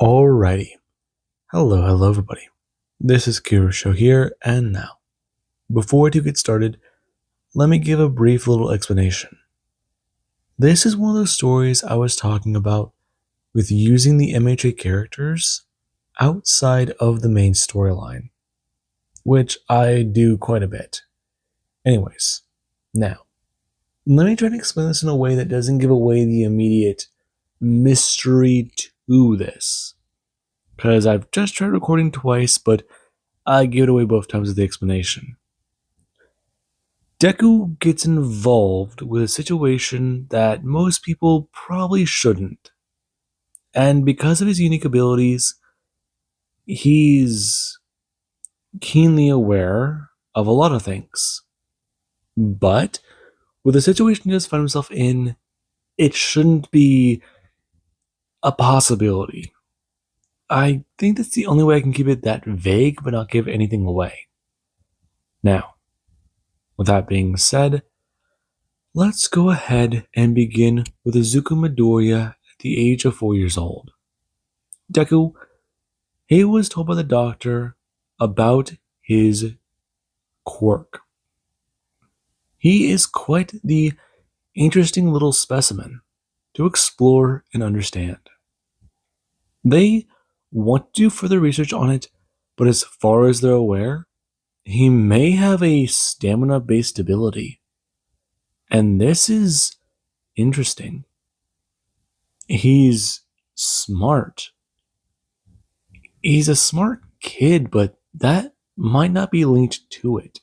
Alrighty. Hello everybody. This is Kirosho here, and now, before I do get started, let me give a brief little explanation. This is one of those stories I was talking about with using the MHA characters outside of the main storyline, which I do quite a bit. Anyways, now, let me try to explain this in a way that doesn't give away the immediate mystery to this. Because I've just tried recording twice, but I give it away both times with the explanation. Deku gets involved with a situation that most people probably shouldn't. And because of his unique abilities, he's keenly aware of a lot of things. But with the situation he does find himself in, it shouldn't be a possibility. I think that's the only way I can keep it that vague but not give anything away. Now, with that being said, let's go ahead and begin with Izuku Midoriya at the age of 4 years old. Deku, he was told by the doctor about his quirk. He is quite the interesting little specimen to explore and understand. They want to do further research on it, but as far as they're aware, he may have a stamina-based ability. And this is interesting. He's smart. He's a smart kid, but that might not be linked to it.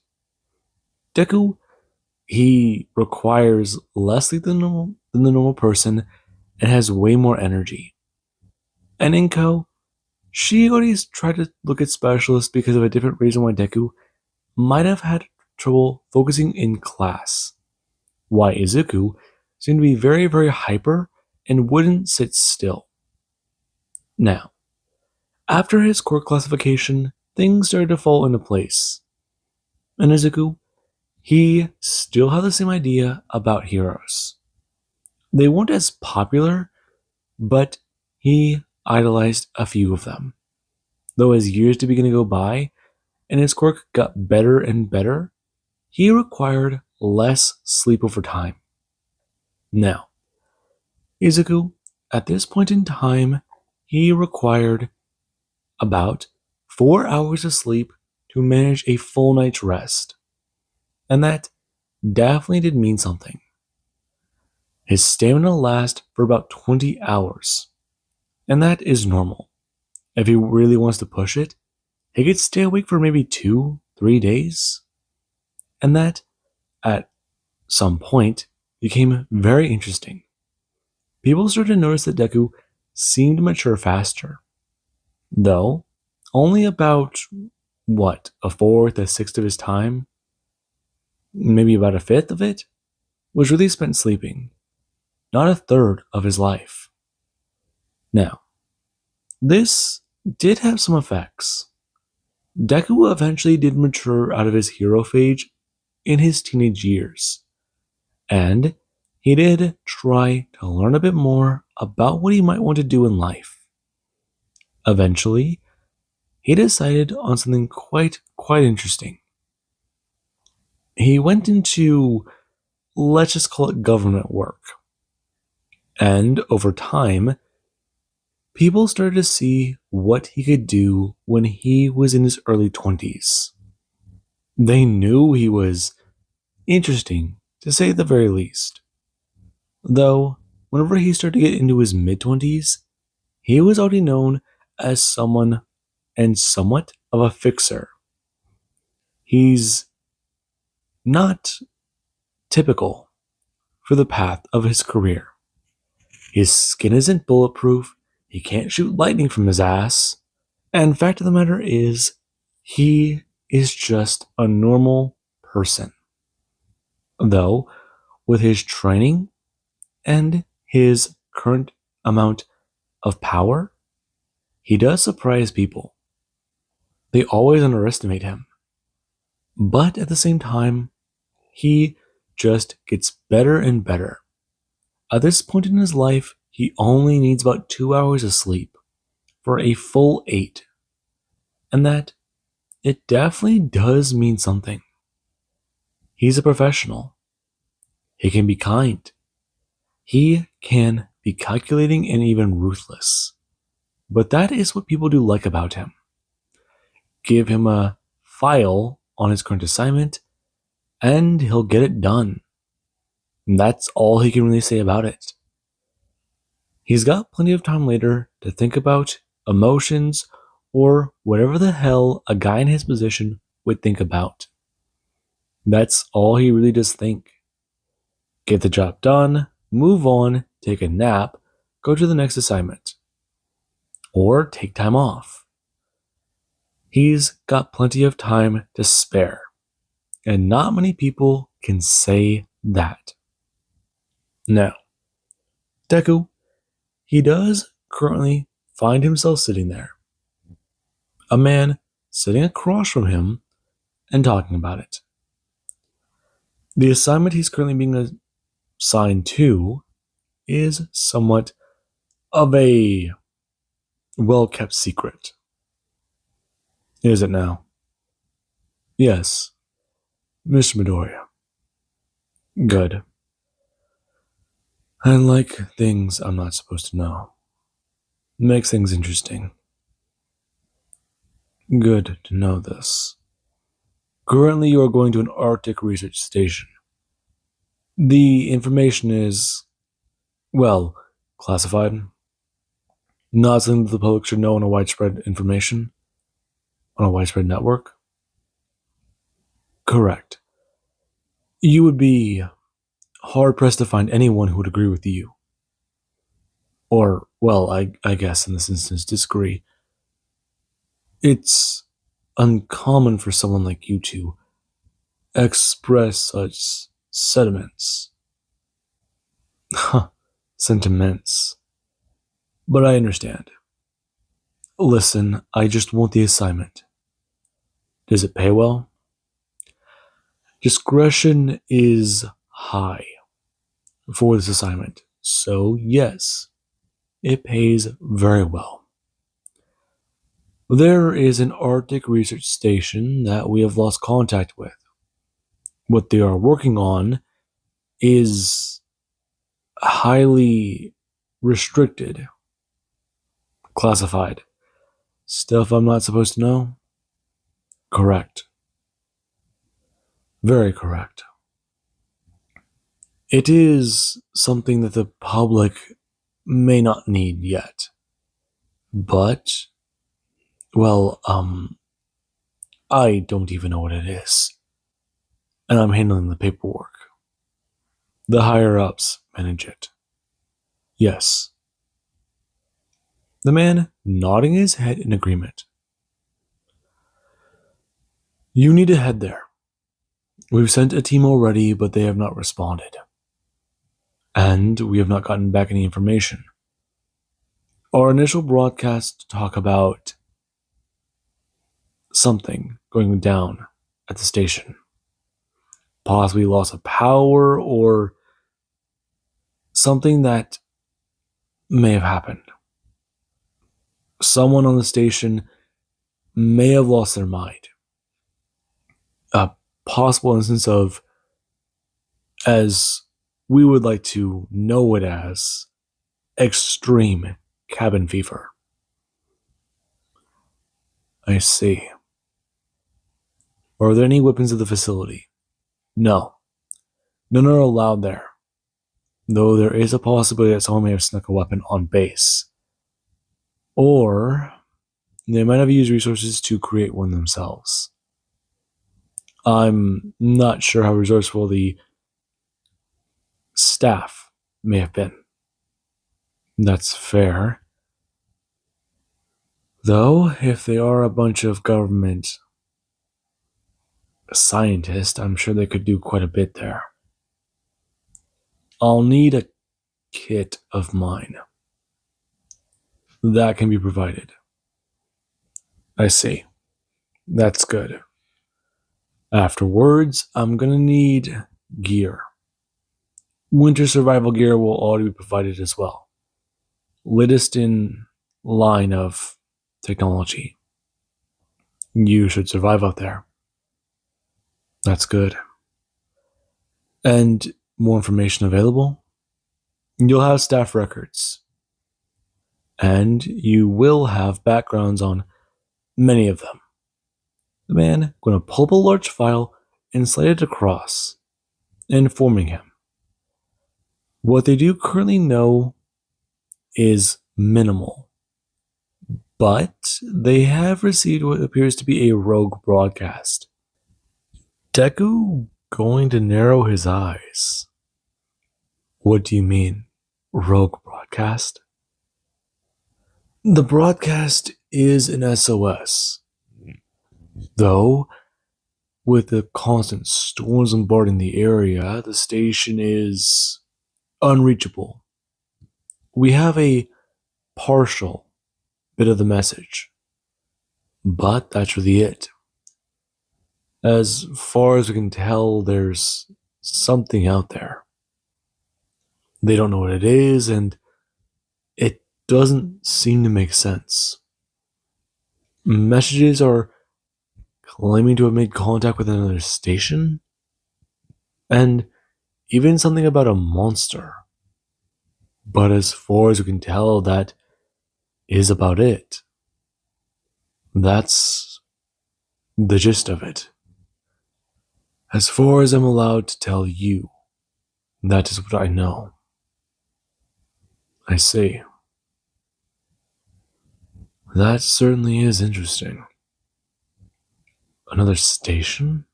Deku, he requires less sleep than the normal person and has way more energy. And Inko, she already tried to look at specialists because of a different reason why Deku might have had trouble focusing in class. Why Izuku seemed to be very, very hyper and wouldn't sit still. Now, after his quirk classification, things started to fall into place. And Izuku, he still had the same idea about heroes. They weren't as popular, but he idolized a few of them. Though as years began to go by, and his quirk got better and better, he required less sleep over time. Now, Izuku, at this point in time, he required about 4 hours of sleep to manage a full night's rest. And that definitely did mean something. His stamina lasts for about 20 hours. And that is normal. If he really wants to push it, he could stay awake for maybe 2-3 days. And that, at some point, became very interesting. People started to notice that Deku seemed to mature faster. Though, only about, a fourth, a sixth of his time, maybe about a fifth of it, was really spent sleeping, not a third of his life. Now, this did have some effects. Deku eventually did mature out of his hero phase in his teenage years, and he did try to learn a bit more about what he might want to do in life. Eventually, he decided on something quite interesting. He went into, let's just call it government work. And over time, people started to see what he could do when he was in his early 20s. They knew he was interesting, to say the very least. Though, whenever he started to get into his mid-20s, he was already known as someone and somewhat of a fixer. He's not typical for the path of his career. His skin isn't bulletproof, he can't shoot lightning from his ass, and fact of the matter is, he is just a normal person. Though, with his training and his current amount of power, he does surprise people. They always underestimate him. But at the same time, he just gets better and better. At this point in his life, he only needs about 2 hours of sleep for a full 8. And that it definitely does mean something. He's a professional. He can be kind. He can be calculating and even ruthless. But that is what people do like about him. Give him a file on his current assignment, and he'll get it done. And that's all he can really say about it. He's got plenty of time later to think about emotions or whatever the hell a guy in his position would think about. That's all he really does think. Get the job done, move on, take a nap, go to the next assignment. Or take time off. He's got plenty of time to spare. And not many people can say that. Now, Deku, he does currently find himself sitting there. A man sitting across from him and talking about it. The assignment he's currently being assigned to is somewhat of a well-kept secret. Is it now? Yes, Mr. Midoriya. Good. I like things I'm not supposed to know. Makes things interesting. Good to know this. Currently, you are going to an Arctic research station. The information is, well, classified. Not something that the public should know on a widespread information, on a widespread network. Correct. You would be hard-pressed to find anyone who would agree with you. Or, well, I guess in this instance, disagree. It's uncommon for someone like you to express such sentiments. Sentiments. But I understand. Listen, I just want the assignment. Does it pay well? Discretion is high for this assignment, so yes, it pays very well. There is an Arctic research station that we have lost contact with. What they are working on is highly restricted, classified. Stuff I'm not supposed to know? Correct. Very correct. It is something that the public may not need yet. But, well, I don't even know what it is. And I'm handling the paperwork. The higher-ups manage it. Yes. The man nodding his head in agreement. You need to head there. We've sent a team already, but they have not responded. And we have not gotten back any information. Our initial broadcast talk about something going down at the station. Possibly loss of power or something that may have happened. Someone on the station may have lost their mind. A possible instance of, as we would like to know it as, extreme cabin fever. I see. Are there any weapons at the facility? No. None are allowed there. Though there is a possibility that someone may have snuck a weapon on base. Or they might have used resources to create one themselves. I'm not sure how resourceful the staff may have been. That's fair. Though, if they are a bunch of government scientists, I'm sure they could do quite a bit there. I'll need a kit of mine. That can be provided. I see. That's good. Afterwards, I'm gonna need gear. Winter survival gear will already be provided as well. Latest in line of technology. You should survive out there. That's good. And more information available? You'll have staff records. And you will have backgrounds on many of them. The man going to pull up a large file and slide it across, informing him. What they do currently know is minimal, but they have received what appears to be a rogue broadcast. Deku going to narrow his eyes. What do you mean, rogue broadcast? The broadcast is an SOS. Though, with the constant storms bombarding the area, the station is unreachable. We have a partial bit of the message, but that's really it. As far as we can tell, there's something out there. They don't know what it is, and it doesn't seem to make sense. Messages are claiming to have made contact with another station, and even something about a monster. But as far as we can tell, that is about it. That's the gist of it. As far as I'm allowed to tell you, that is what I know. I see. That certainly is interesting. Another station?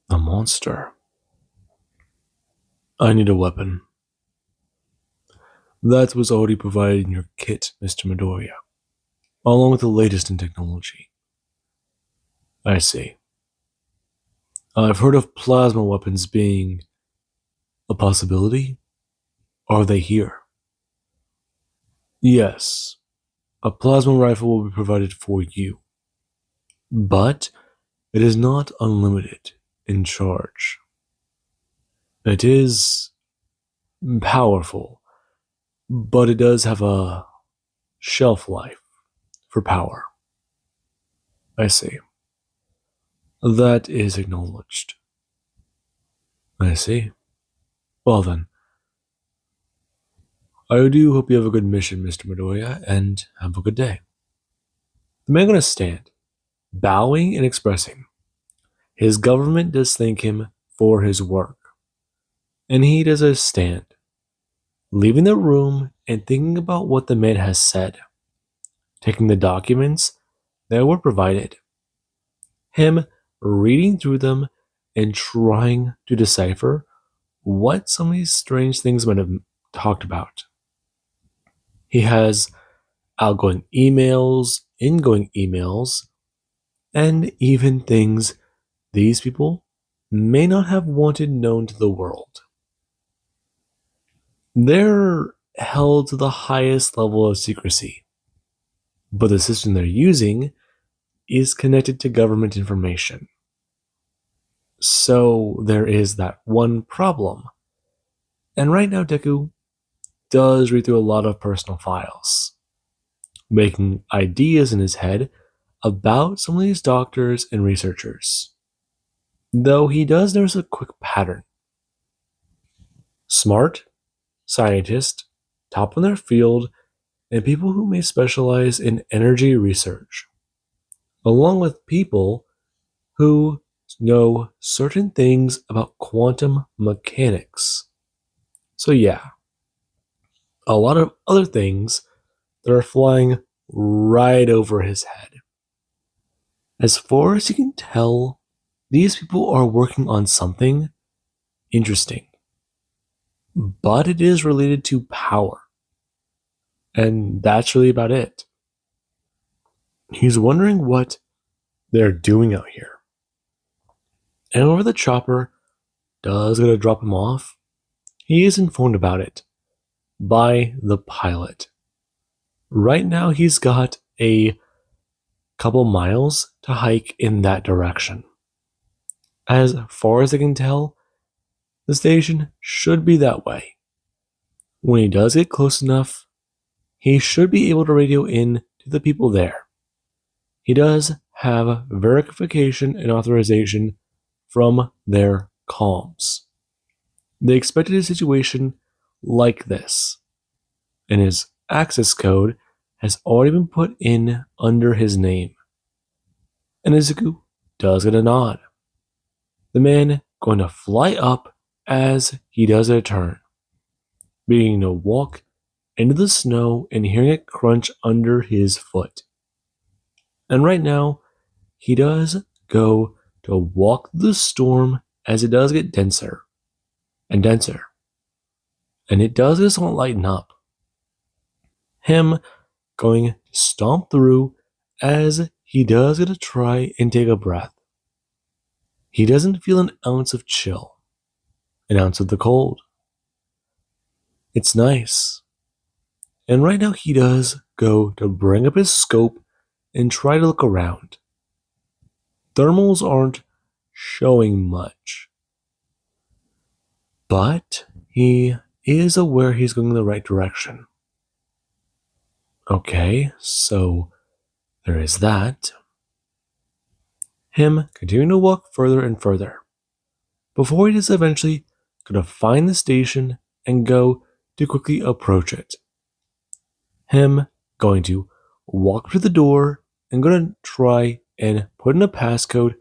A monster. I need a weapon. That was already provided in your kit, Mr. Midoriya, along with the latest in technology. I see. I've heard of plasma weapons being a possibility. Are they here? Yes. A plasma rifle will be provided for you. But it is not unlimited in charge. It is powerful, but it does have a shelf life for power. I see. That is acknowledged. I see. Well then, I do hope you have a good mission, Mr. Midoriya, and have a good day. The man gonna stand, bowing and expressing. His government does thank him for his work. And he does a stand, leaving the room and thinking about what the man has said, taking the documents that were provided, him reading through them and trying to decipher what some of these strange things might have talked about. He has outgoing emails, ingoing emails, and even things these people may not have wanted known to the world. They're held to the highest level of secrecy, but the system they're using is connected to government information. So there is that one problem. And right now, Deku does read through a lot of personal files, making ideas in his head about some of these doctors and researchers. Though he does notice a quick pattern. Smart, scientist, top in their field, and people who may specialize in energy research, along with people who know certain things about quantum mechanics. So yeah, a lot of other things that are flying right over his head. As far as you can tell, these people are working on something interesting. But it is related to power. And that's really about it. He's wondering what they're doing out here. And over the chopper does go to drop him off. He is informed about it by the pilot. Right now he's got a couple miles to hike in that direction. As far as I can tell, the station should be that way. When he does get close enough, he should be able to radio in to to the people there. He does have verification and authorization from their comms. They expected a situation like this, and his access code has already been put in under his name. And Izuku does get a nod. The man going to fly up as he does a turn, beginning to walk into the snow and hearing it crunch under his foot. And right now, he does go to walk the storm as it does get denser and denser. And it does just want to lighten up. Him going to stomp through as he does get to try and take a breath. He doesn't feel an ounce of chill, an ounce of the cold. It's nice. And right now he does go to bring up his scope and try to look around. Thermals aren't showing much, but he is aware he's going in the right direction. Okay, so there is that. Him continuing to walk further and further, before he is eventually going to find the station and go to quickly approach it. Him going to walk to the door and going to try and put in a passcode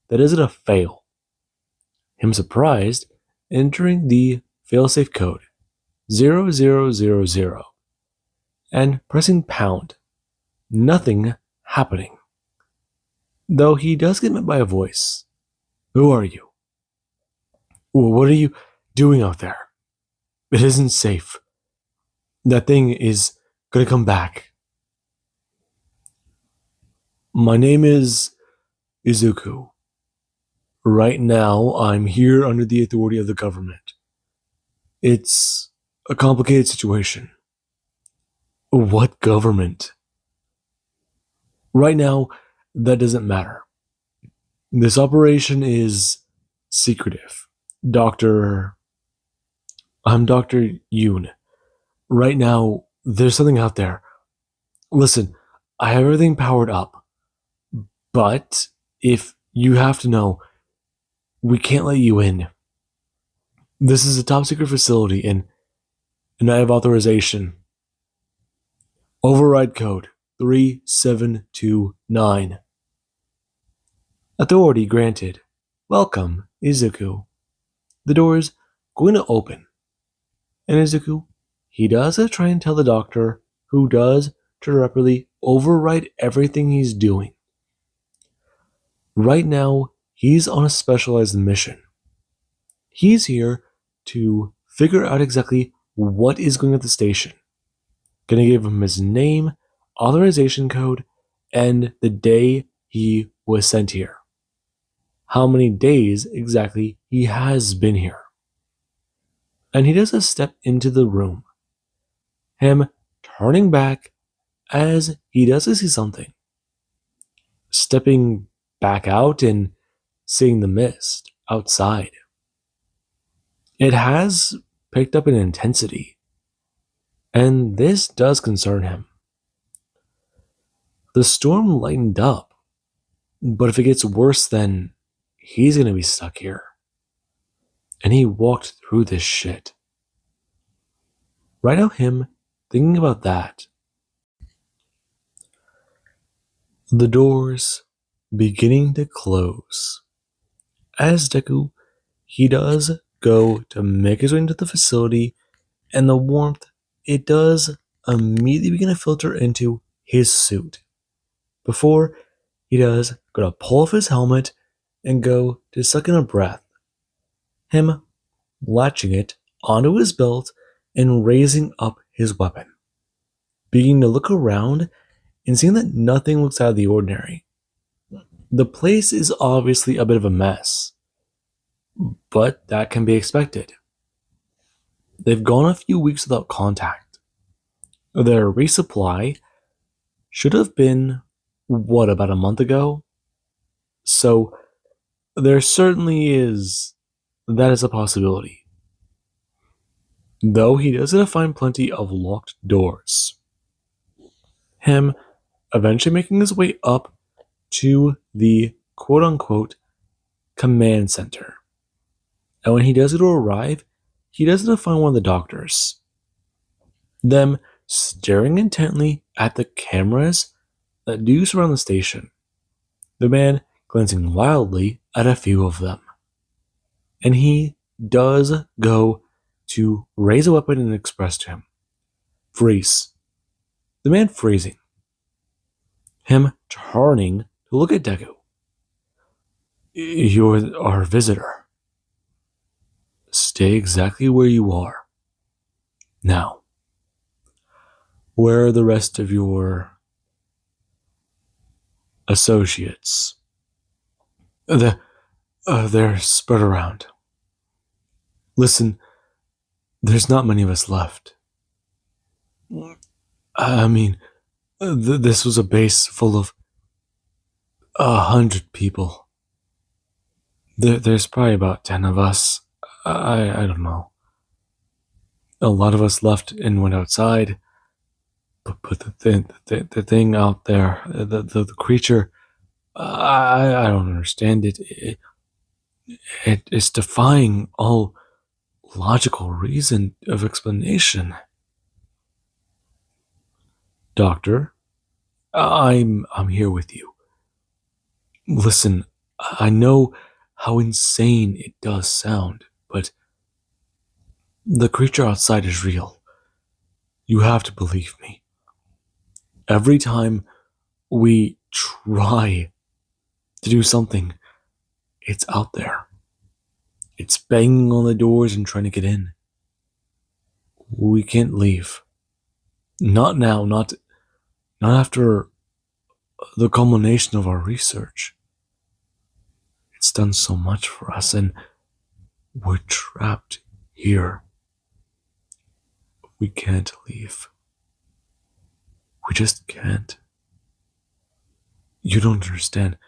that isn't a fail. Him surprised, entering the failsafe code 0000 and pressing pound. Nothing happening. Though he does get met by a voice. Who are you? What are you doing out there? It isn't safe. That thing is gonna come back. My name is Izuku. Right now, I'm here under the authority of the government. It's a complicated situation. What government? Right now, that doesn't matter. This operation is secretive. I'm Dr. Yoon. Right now, there's something out there. Listen, I have everything powered up. But if you have to know, we can't let you in. This is a top secret facility and I have authorization. Override code 3729. Authority granted. Welcome, Izuku. The door is going to open. And Izuku, he does try and tell the doctor, who does directly override everything he's doing. Right now, he's on a specialized mission. He's here to figure out exactly what is going at the station. Gonna give him his name, authorization code, and the day he was sent here. How many days exactly he has been here. And he does a step into the room. Him turning back as he does see something. Stepping back out and seeing the mist outside. It has picked up in intensity. And this does concern him. The storm lightened up. But if it gets worse, then he's going to be stuck here. And he walked through this shit. Right now, him thinking about that. The doors beginning to close. As Deku, he does go to make his way into the facility, and the warmth, it does immediately begin to filter into his suit. Before he does go to pull off his helmet and go to suck in a breath. Him latching it onto his belt and raising up his weapon. Beginning to look around and seeing that nothing looks out of the ordinary. The place is obviously a bit of a mess, but that can be expected. They've gone a few weeks without contact. Their resupply should have been, about a month ago? So there certainly is, that is a possibility. Though he does find plenty of locked doors. Him eventually making his way up to the quote-unquote command center. And when he does arrive, he doesn't find one of the doctors. Them staring intently at the cameras that do surround the station. The man glancing wildly at a few of them. And he does go to raise a weapon and express to him. Freeze. The man freezing. Him turning to look at Deku. You're our visitor. Stay exactly where you are. Now, where are the rest of your associates? They're spread around. Listen, there's not many of us left. I mean, this was a base full of 100 people. There's probably about 10 of us. I don't know. A lot of us left and went outside. But the thing out there, the creature, I don't understand it. It's defying all logical reason of explanation. Doctor, I'm here with you. Listen, I know how insane it does sound, but the creature outside is real. You have to believe me. Every time we try to do something, it's out there. It's banging on the doors and trying to get in. We can't leave. Not now, not after the culmination of our research. It's done so much for us, and we're trapped here. We can't leave. We just can't. You don't understand.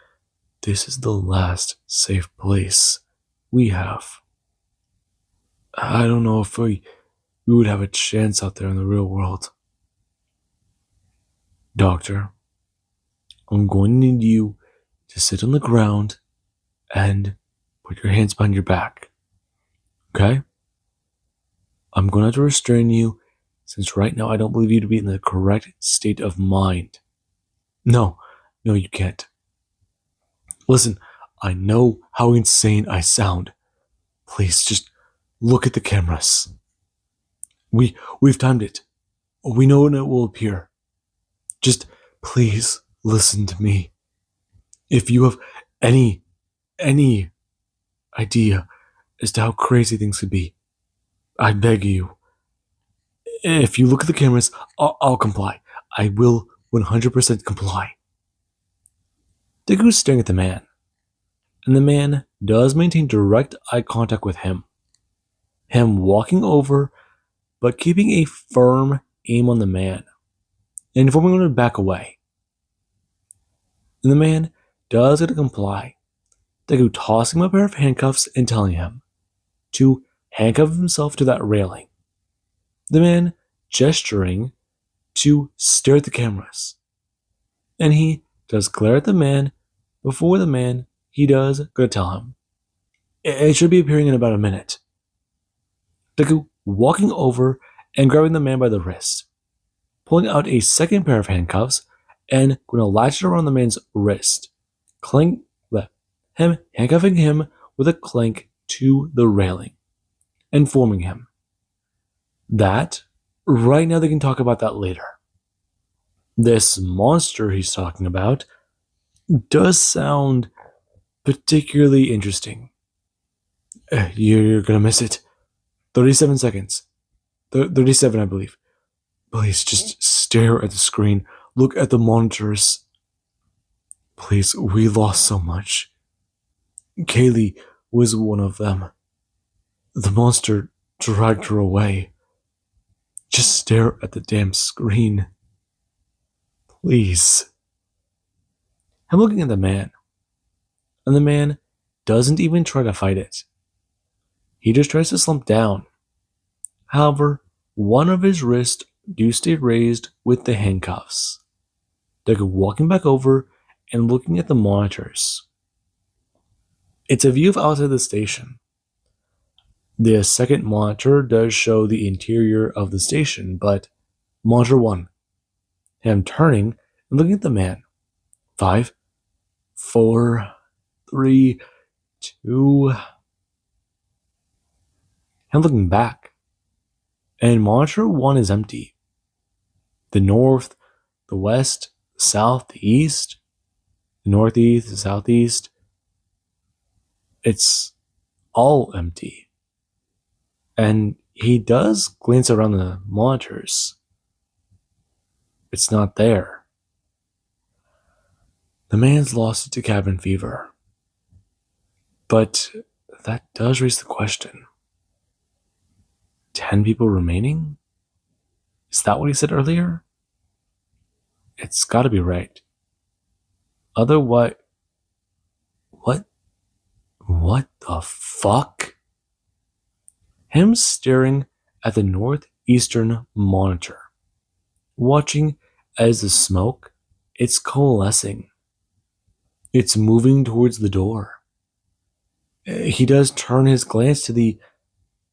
This is the last safe place we have. I don't know if we would have a chance out there in the real world. Doctor, I'm going to need you to sit on the ground and put your hands behind your back. Okay? I'm going to have to restrain you since right now I don't believe you to be in the correct state of mind. No, you can't. Listen, I know how insane I sound. Please, just look at the cameras. We've timed it. We know when it will appear. Just please listen to me. If you have any idea as to how crazy things could be, I beg you. If you look at the cameras, I'll comply. I will 100% comply. Deku's staring at the man, and the man does maintain direct eye contact with him. Him walking over, but keeping a firm aim on the man, and informing him to back away. And the man does get to comply. Deku tossing him a pair of handcuffs and telling him to handcuff himself to that railing. The man gesturing to stare at the cameras. And he does glare at the man before the man, he does go to tell him. It should be appearing in about a minute. Deku walking over and grabbing the man by the wrist, pulling out a second pair of handcuffs and going to latch it around the man's wrist, him handcuffing him with a clank to the railing, informing him that right now they can talk about that later. This monster he's talking about does sound particularly interesting. You're gonna miss it. 37 seconds. 37, I believe. Please just stare at the screen. Look at the monitors. Please, we lost so much. Kaylee was one of them. The monster dragged her away. Just stare at the damn screen. Please. I'm looking at the man, and the man doesn't even try to fight it. He just tries to slump down. However, one of his wrists do stay raised with the handcuffs. Deku walking back over and looking at the monitors. It's a view of outside the station. The second monitor does show the interior of the station, but monitor 1, him turning and looking at the man. 5, 4, 3, 2. Him looking back. And monitor 1 is empty. The north, the west, the south, the east, the northeast, the southeast. It's all empty. And he does glance around the monitors. It's not there. The man's lost it to cabin fever. But that does raise the question. 10 people remaining? Is that what he said earlier? It's gotta be right. Otherwise, what the fuck? Him staring at the northeastern monitor, watching as the smoke, it's coalescing. It's moving towards the door. He does turn his glance to the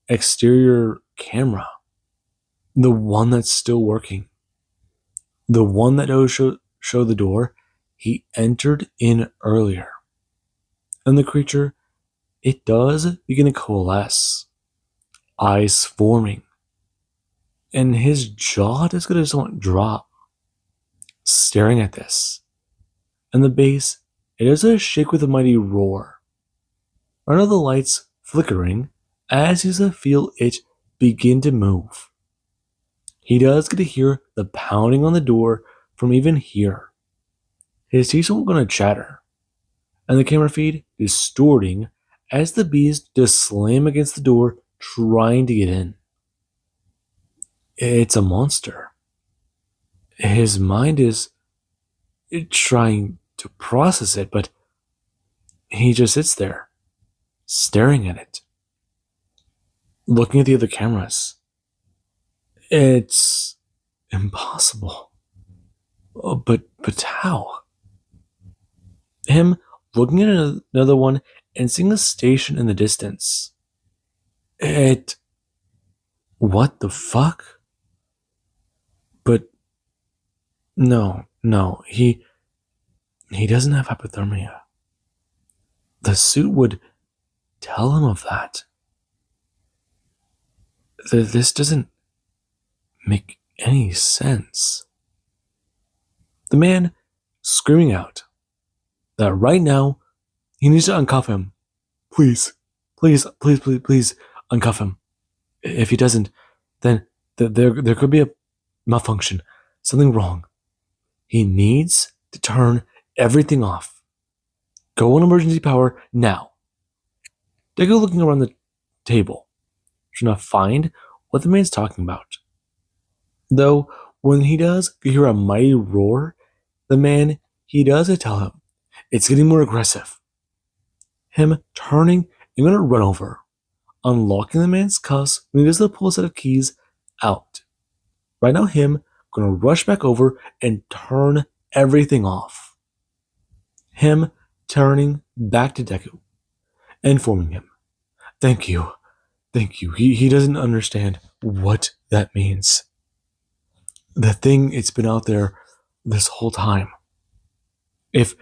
exterior camera, the one that's still working, the one that does show the door he entered in earlier. And the creature, it does begin to coalesce, eyes forming, and his jaw is going to somewhat drop, staring at this. And the base, it does a shake with a mighty roar. Under the lights flickering as he does feel it begin to move. He does get to hear the pounding on the door from even here. His teeth are going to chatter, and the camera feed distorting as the beast does slam against the door trying to get in. It's a monster. His mind is trying to process it, but he just sits there, staring at it, looking at the other cameras. It's impossible. But how? Him looking at another one and seeing a station in the distance. What the fuck? But no, he doesn't have hypothermia. The suit would tell him of that. This doesn't make any sense. The man screaming out that right now he needs to uncuff him. Please uncuff him. If he doesn't, then there could be a malfunction, something wrong. He needs to turn everything off. Go on emergency power now. Deku looking around the table, trying to find what the man's talking about. Though, when he does hear a mighty roar, the man, he does tell him, it's getting more aggressive. Him turning and going to run over, unlocking the man's cuffs when he does pull a set of keys out. Right now, him going to rush back over and turn everything off. Him turning back to Deku, informing him, Thank you. He doesn't understand what that means. The thing, it's been out there this whole time. If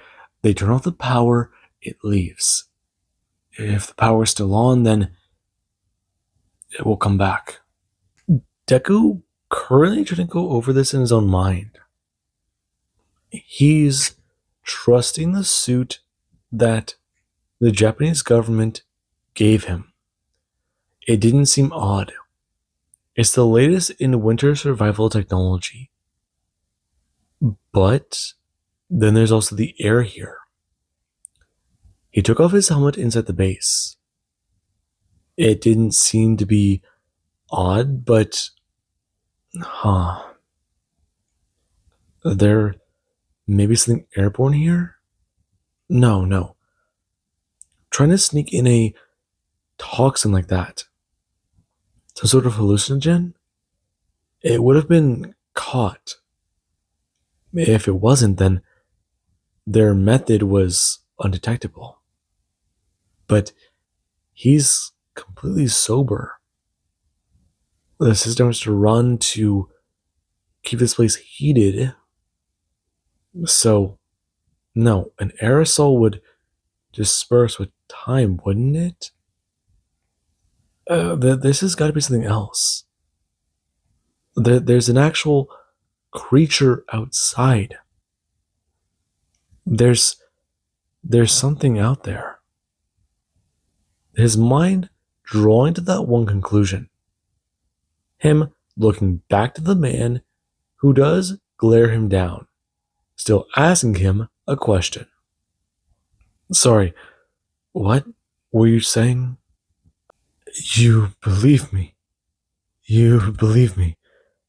they turn off the power, it leaves. If the power is still on, then it will come back. Deku currently trying to go over this in his own mind. He's trusting the suit that the Japanese government gave him. It didn't seem odd. It's the latest in winter survival technology. But then there's also the air here. He took off his helmet inside the base. It didn't seem to be odd, but there maybe something airborne here? No. Trying to sneak in a toxin like that, some sort of hallucinogen, it would have been caught. If it wasn't, then their method was undetectable. But he's completely sober. The system has to run to keep this place heated. So, no, an aerosol would disperse with time, wouldn't it? This has got to be something else. There's an actual creature outside. There's something out there. His mind drawing to that one conclusion. Him looking back to the man who does glare him down, still asking him a question. Sorry, what were you saying? You believe me. You believe me,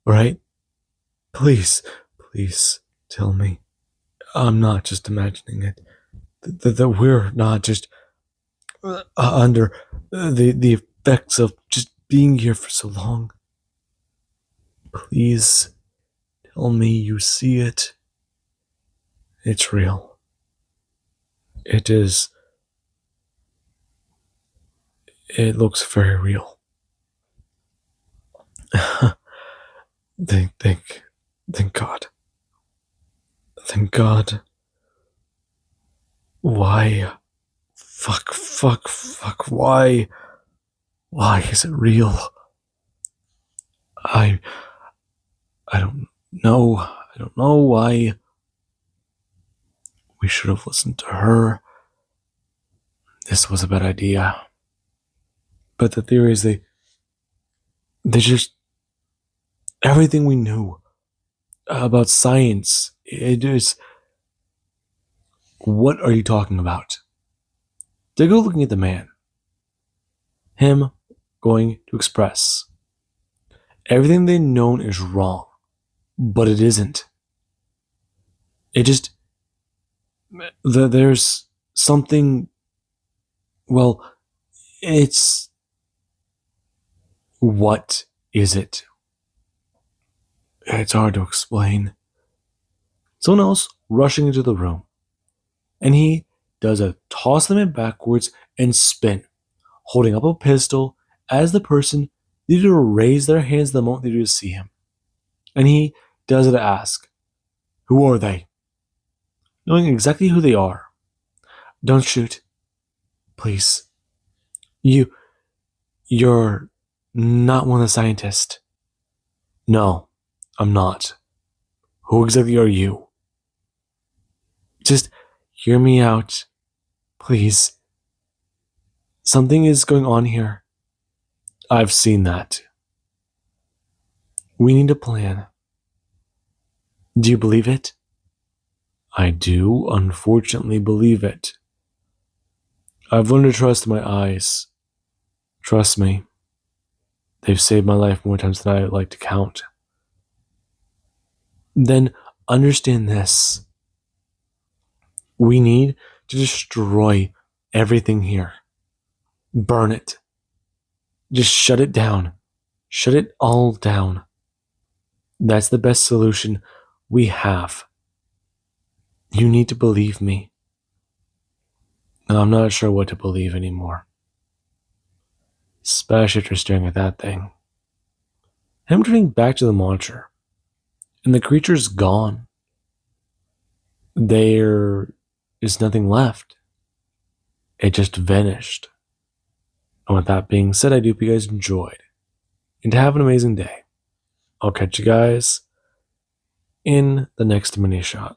right? Please, please tell me. I'm not just imagining it. That we're not just under the effects of just being here for so long. Please tell me you see it. It's real. It is. It looks very real. Thank God. Thank God. Why? Fuck. Why? Why is it real? I don't know. I don't know why. We should have listened to her. This was a bad idea. But the theory is they just everything we knew about science. It is. What are you talking about? They go looking at the man. Him going to express everything they've known is wrong, but it isn't. It just there's something. Well, it's what is it? It's hard to explain. Someone else rushing into the room, and he does a toss them in backwards and spin, holding up a pistol as the person needed to raise their hands the moment they do see him. And he does it to ask, who are they? Knowing exactly who they are. Don't shoot. Please. You're not one of the scientists. No, I'm not. Who exactly are you? Just hear me out. Please. Something is going on here. I've seen that. We need a plan. Do you believe it? I do, unfortunately, believe it. I've learned to trust my eyes. Trust me. They've saved my life more times than I like to count. Then understand this. We need to destroy everything here. Burn it. Just shut it down. Shut it all down. That's the best solution we have. You need to believe me. And I'm not sure what to believe anymore. Especially after staring at that thing. Him turning back to the monitor. And the creature's gone. There is nothing left. It just vanished. And with that being said, I do hope you guys enjoyed. And have an amazing day. I'll catch you guys in the next Minishot.